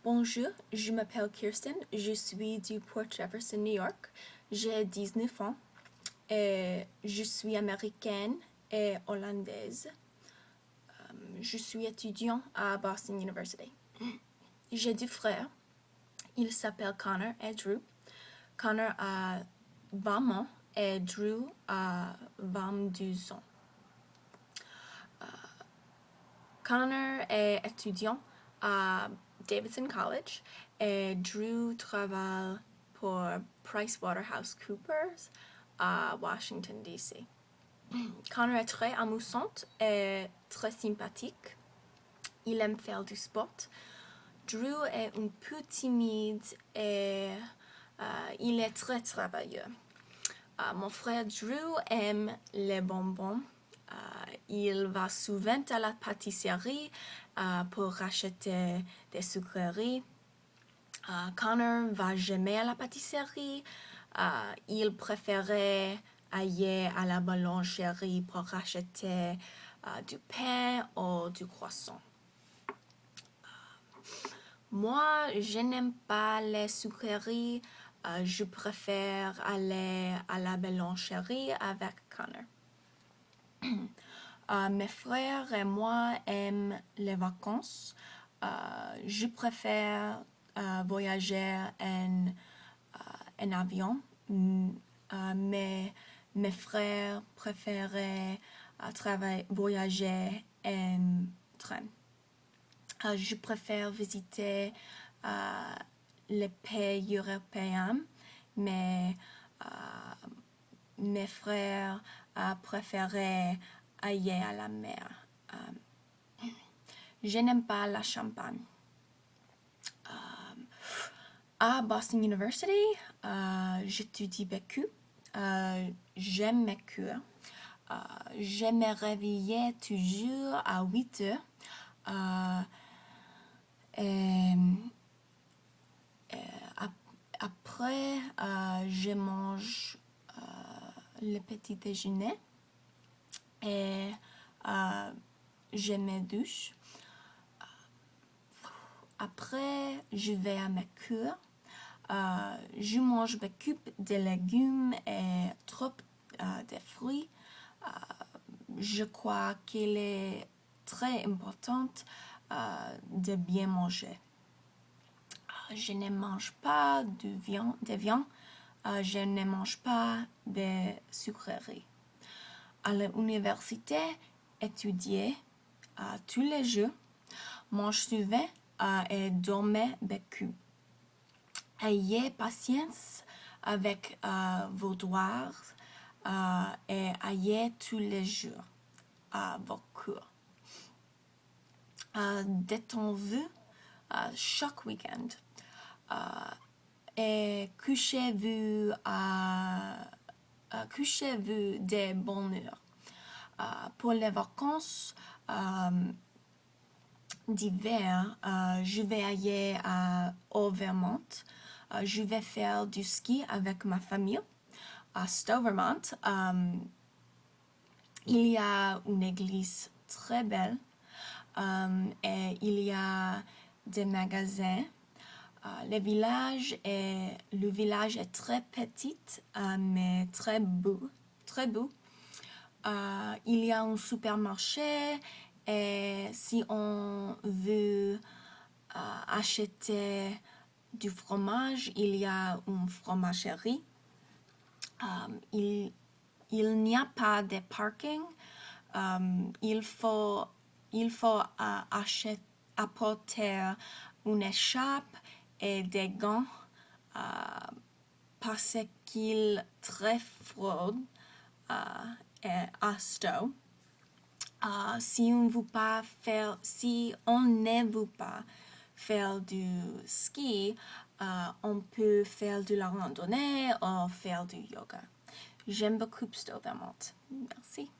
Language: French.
Bonjour, je m'appelle Kirsten, je suis du Port Jefferson, New York. J'ai 19 ans et je suis américaine et hollandaise. Je suis étudiant à Boston University. J'ai deux frères. Ils s'appellent Connor et Drew. Connor a 20 ans et Drew a 22 ans. Connor est étudiant à Davidson College et Drew travaille pour PricewaterhouseCoopers à Washington, D.C. Connor est très amusant et très sympathique. Il aime faire du sport. Drew est un peu timide et il est très travailleux. Mon frère Drew aime les bonbons. Il va souvent à la pâtisserie pour acheter des sucreries. Connor va jamais à la pâtisserie. Il préférait aller à la boulangerie pour acheter du pain ou du croissant. Moi, je n'aime pas les sucreries. Je préfère aller à la boulangerie avec Connor. Mes frères et moi aiment les vacances. Je préfère voyager en avion, mais mes frères préféraient voyager en train. Je préfère visiter les pays européens, mais mes frères préféraient aller à la mer. Je n'aime pas la champagne. À Boston University, j'étudie BQ. J'aime mes cours. Je me réveille toujours à 8 heures. Après, je mange le petit déjeuner et je me douche. Après, je vais à mes cours. Je mange beaucoup de légumes et trop de fruits. Je crois qu'il est très important de bien manger. Je ne mange pas de viande. Je ne mange pas de sucreries. À l'université, étudier tous les jours, mange souvent et dormez beaucoup. Ayez patience avec vos devoirs et ayez tous les jours vos cours. Détendez-vous chaque week-end et couchez-vous de bonne heure. Pour les vacances d'hiver, je vais aller au Vermont. Je vais faire du ski avec ma famille à Stowe, Vermont. Il y a une église très belle et il y a des magasins. Le village est très petit, mais très beau. Très beau. Il y a un supermarché et si on veut acheter du fromage, il y a une fromagerie. Il n'y a pas de parking. Il faut apporter une écharpe et des gants parce qu'il est très froid à Stowe. Si on ne veut pas faire du ski, on peut faire de la randonnée ou faire du yoga. J'aime beaucoup Stowe, Vermont. Merci.